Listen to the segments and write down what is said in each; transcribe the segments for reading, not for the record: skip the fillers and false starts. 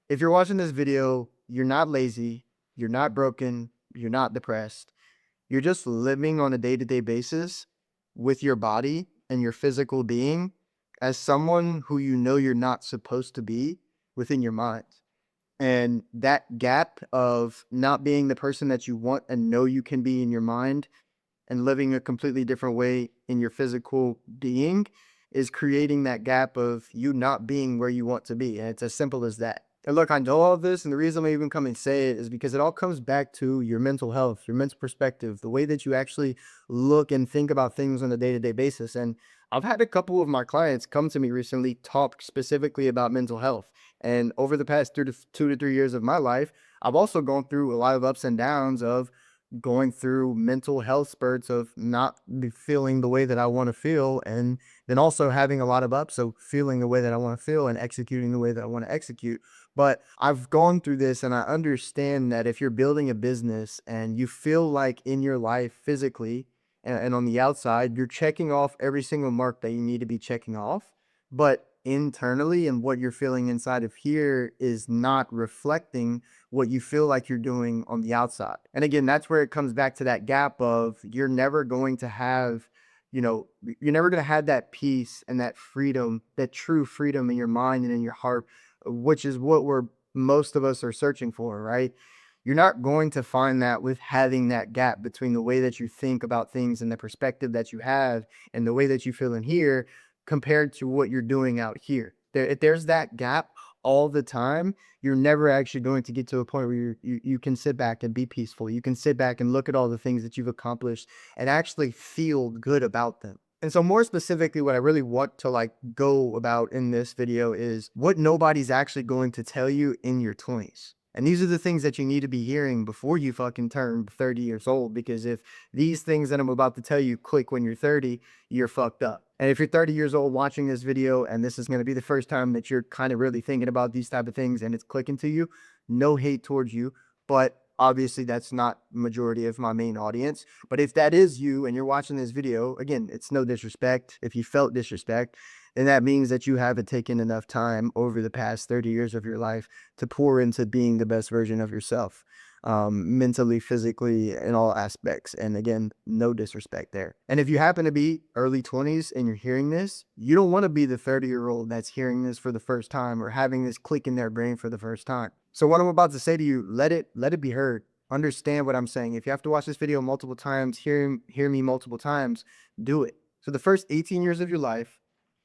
If you're watching this video, you're not lazy, you're not broken, you're not depressed. You're just living on a day-to-day basis with your body and your physical being as someone who you know you're not supposed to be within your mind. And that gap of not being the person that you want and know you can be in your mind and living a completely different way in your physical being is creating that gap of you not being where you want to be. And it's as simple as that. And look, I know all this, and the reason I even come and say it is because it all comes back to your mental health, your mental perspective, the way that you actually look and think about things on a day to day basis. And I've had a couple of my clients come to me recently talk specifically about mental health. And over the past 2 to 3 years of my life, I've also gone through a lot of ups and downs of going through mental health spurts of not feeling the way that I want to feel, and then also having a lot of ups, so feeling the way that I want to feel and executing the way that I want to execute. But I've gone through this and I understand that if you're building a business and you feel like in your life physically and on the outside, you're checking off every single mark that you need to be checking off, but internally and what you're feeling inside of here is not reflecting what you feel like you're doing on the outside. And again, that's where it comes back to that gap of you're never going to have, you're never going to have that peace and that freedom, that true freedom in your mind and in your heart, which is what most of us are searching for, right? You're not going to find that with having that gap between the way that you think about things and the perspective that you have and the way that you feel in here compared to what you're doing out here. If there's that gap all the time, you're never actually going to get to a point where you can sit back and be peaceful. You can sit back and look at all the things that you've accomplished and actually feel good about them. And so more specifically, what I really want to like go about in this video is what nobody's actually going to tell you in your 20s. And these are the things that you need to be hearing before you fucking turn 30 years old. Because if these things that I'm about to tell you click when you're 30, you're fucked up. And if you're 30 years old watching this video and this is going to be the first time that you're kind of really thinking about these type of things and it's clicking to you, no hate towards you, but obviously that's not majority of my main audience. But if that is you and you're watching this video, again, it's no disrespect. If you felt disrespect, then that means that you haven't taken enough time over the past 30 years of your life to pour into being the best version of yourself, mentally, physically, in all aspects. And again, no disrespect there. And if you happen to be early 20s and you're hearing this, you don't want to be the 30-year-old that's hearing this for the first time or having this click in their brain for the first time. So what I'm about to say to you, let it be heard. Understand what I'm saying. If you have to watch this video multiple times, hear me multiple times, do it. So the first 18 years of your life,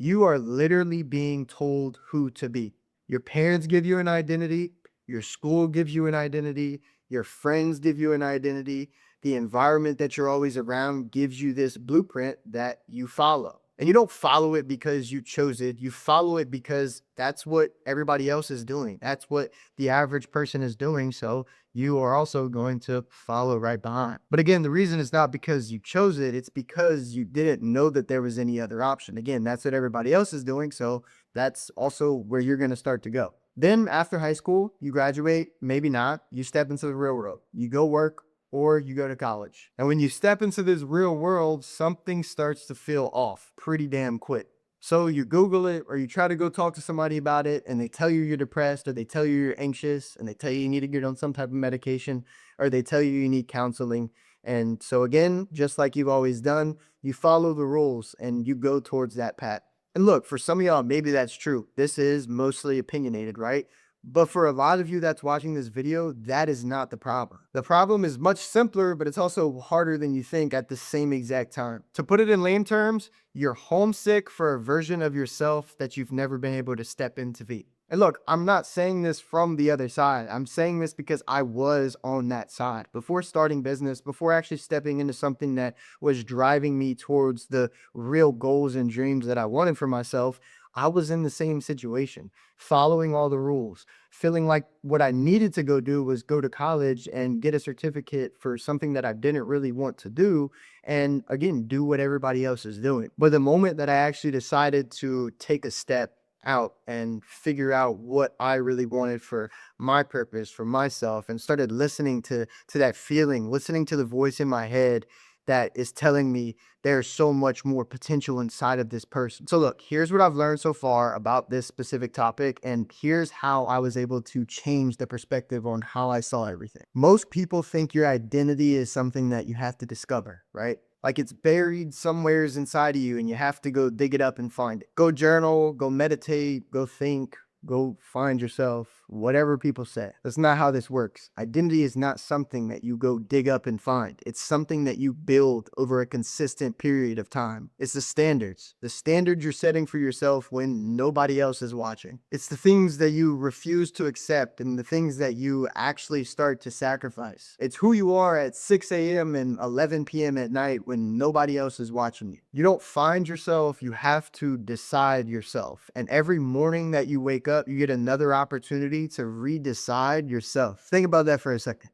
you are literally being told who to be. Your parents give you an identity, your school gives you an identity, your friends give you an identity, the environment that you're always around gives you this blueprint that you follow. And you don't follow it because you chose it. You follow it because that's what everybody else is doing. That's what the average person is doing. So you are also going to follow right behind. But again, the reason is not because you chose it, it's because you didn't know that there was any other option. Again, that's what everybody else is doing. So that's also where you're going to start to go. Then after high school, you graduate, maybe not, you step into the real world. You go work or you go to college. And when you step into this real world, something starts to feel off pretty damn quick. So you Google it or you try to go talk to somebody about it and they tell you you're depressed or they tell you you're anxious and they tell you you need to get on some type of medication or they tell you you need counseling. And so again, just like you've always done, you follow the rules and you go towards that path. And look, for some of y'all, maybe that's true. This is mostly opinionated, right? But for a lot of you that's watching this video, that is not the problem. The problem is much simpler, but it's also harder than you think at the same exact time. To put it in lame terms, you're homesick for a version of yourself that you've never been able to step into be. And look, I'm not saying this from the other side. I'm saying this because I was on that side. Before starting business, before actually stepping into something that was driving me towards the real goals and dreams that I wanted for myself, I was in the same situation, following all the rules, feeling like what I needed to go do was go to college and get a certificate for something that I didn't really want to do. And again, do what everybody else is doing. But the moment that I actually decided to take a step out and figure out what I really wanted for my purpose, for myself, and started listening to that feeling, listening to the voice in my head that is telling me there's so much more potential inside of this person. So look, here's what I've learned so far about this specific topic, and here's how I was able to change the perspective on how I saw everything. Most people think your identity is something that you have to discover, right? Like it's buried somewheres inside of you and you have to go dig it up and find it. Go journal, go meditate, go think, go find yourself, whatever people say. That's not how this works. Identity is not something that you go dig up and find. It's something that you build over a consistent period of time. It's the standards you're setting for yourself when nobody else is watching. It's the things that you refuse to accept and the things that you actually start to sacrifice. It's who you are at 6 a.m. and 11 p.m. at night when nobody else is watching you. You don't find yourself, you have to decide yourself. And every morning that you wake up, you get another opportunity to redecide yourself. Think about that for a second.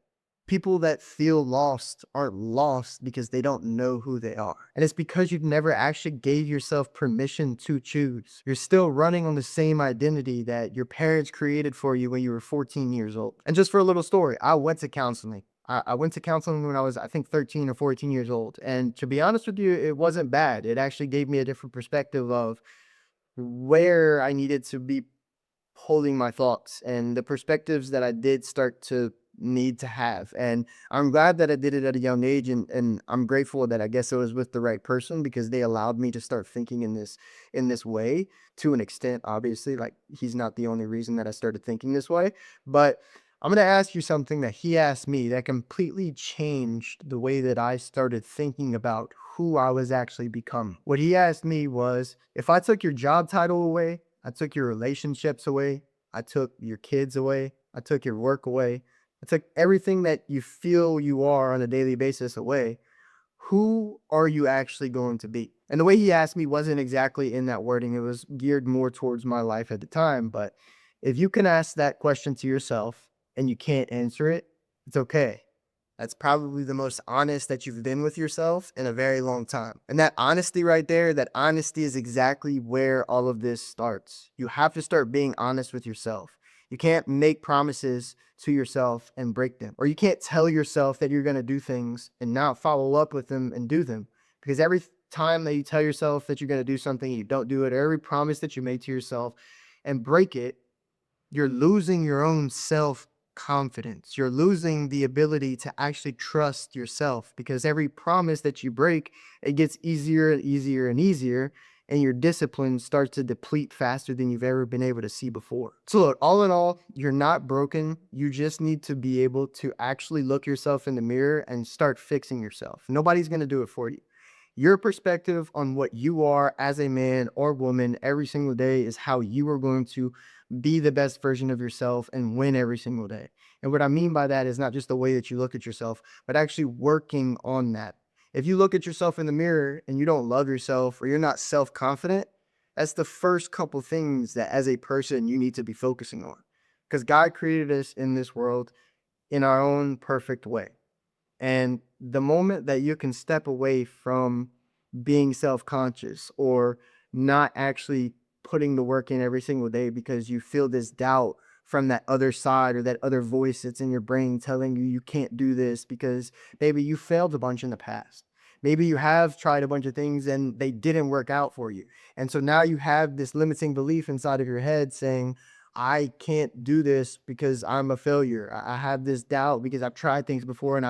People that feel lost aren't lost because they don't know who they are. And it's because you've never actually gave yourself permission to choose. You're still running on the same identity that your parents created for you when you were 14 years old. And just for a little story, I went to counseling. I went to counseling when I was, I think, 13 or 14 years old. And to be honest with you, it wasn't bad. It actually gave me a different perspective of where I needed to be holding my thoughts and the perspectives that I did start to need to have. And I'm glad that I did it at a young age, and I'm grateful that I guess it was with the right person because they allowed me to start thinking in this way to an extent. Obviously, like he's not the only reason that I started thinking this way, but I'm going to ask you something that he asked me that completely changed the way that I started thinking about who I was actually becoming. What he asked me was, if I took your job title away, I took your relationships away, I took your kids away, I took your work away, I took everything that you feel you are on a daily basis away, who are you actually going to be? And the way he asked me wasn't exactly in that wording. It was geared more towards my life at the time. But if you can ask that question to yourself and you can't answer it, it's okay. That's probably the most honest that you've been with yourself in a very long time. And that honesty right there, that honesty is exactly where all of this starts. You have to start being honest with yourself. You can't make promises to yourself and break them. Or you can't tell yourself that you're going to do things and not follow up with them and do them. Because every time that you tell yourself that you're going to do something, you don't do it, or every promise that you made to yourself and break it, you're losing your own self confidence. You're losing the ability to actually trust yourself because every promise that you break, it gets easier and easier and easier. And your discipline starts to deplete faster than you've ever been able to see before. So, look, all in all, you're not broken. You just need to be able to actually look yourself in the mirror and start fixing yourself. Nobody's going to do it for you. Your perspective on what you are as a man or woman every single day is how you are going to be the best version of yourself and win every single day. And what I mean by that is not just the way that you look at yourself, but actually working on that. If you look at yourself in the mirror and you don't love yourself or you're not self confident, that's the first couple things that as a person you need to be focusing on. Because God created us in this world in our own perfect way. And the moment that you can step away from being self-conscious or not actually putting the work in every single day because you feel this doubt from that other side or that other voice that's in your brain telling you you can't do this because maybe you failed a bunch in the past. Maybe you have tried a bunch of things and they didn't work out for you. And so now you have this limiting belief inside of your head saying, I can't do this because I'm a failure. I have this doubt because I've tried things before and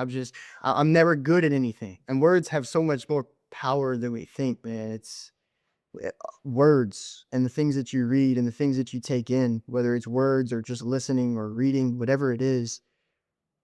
I'm never good at anything. And words have so much more power than we think, man. It's words and the things that you read and the things that you take in, whether it's words or just listening or reading, whatever it is,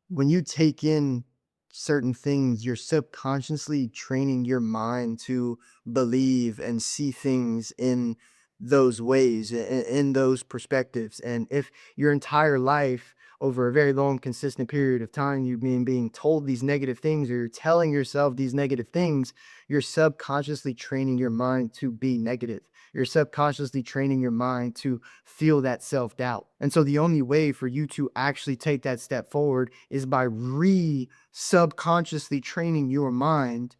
when you take in certain things, you're subconsciously training your mind to believe and see things in those ways, in those perspectives. And if your entire life, over a very long, consistent period of time, you've been being told these negative things or you're telling yourself these negative things, you're subconsciously training your mind to be negative. You're subconsciously training your mind to feel that self doubt. And so the only way for you to actually take that step forward is by subconsciously training your mind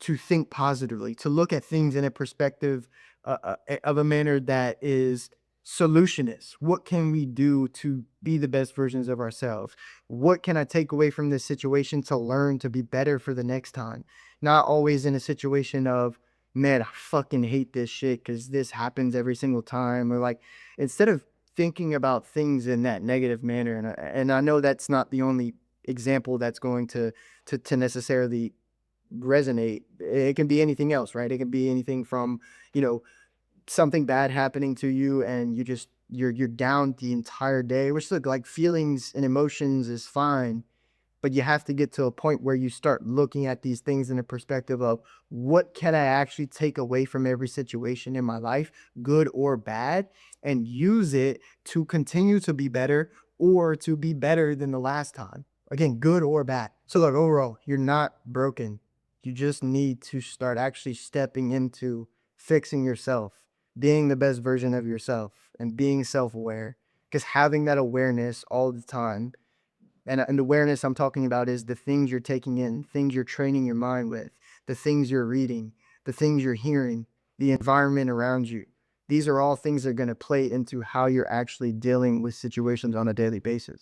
to think positively, to look at things in a perspective of a manner that is solutionists. What can we do to be the best versions of ourselves? What can I take away from this situation to learn to be better for the next time? Not always in a situation of, man, I fucking hate this shit because this happens every single time. Or like, instead of thinking about things in that negative manner, and I know that's not the only example that's going to necessarily resonate. It can be anything else, right? It can be anything from, you know, something bad happening to you and you're down the entire day, which look like feelings and emotions is fine, but you have to get to a point where you start looking at these things in a perspective of what can I actually take away from every situation in my life, good or bad, and use it to continue to be better or to be better than the last time. Again, good or bad. So look, overall, you're not broken. You just need to start actually stepping into fixing yourself, being the best version of yourself, and being self-aware. Because having that awareness all the time, and awareness I'm talking about is the things you're taking in, things you're training your mind with, the things you're reading, the things you're hearing, the environment around you. These are all things that are going to play into how you're actually dealing with situations on a daily basis.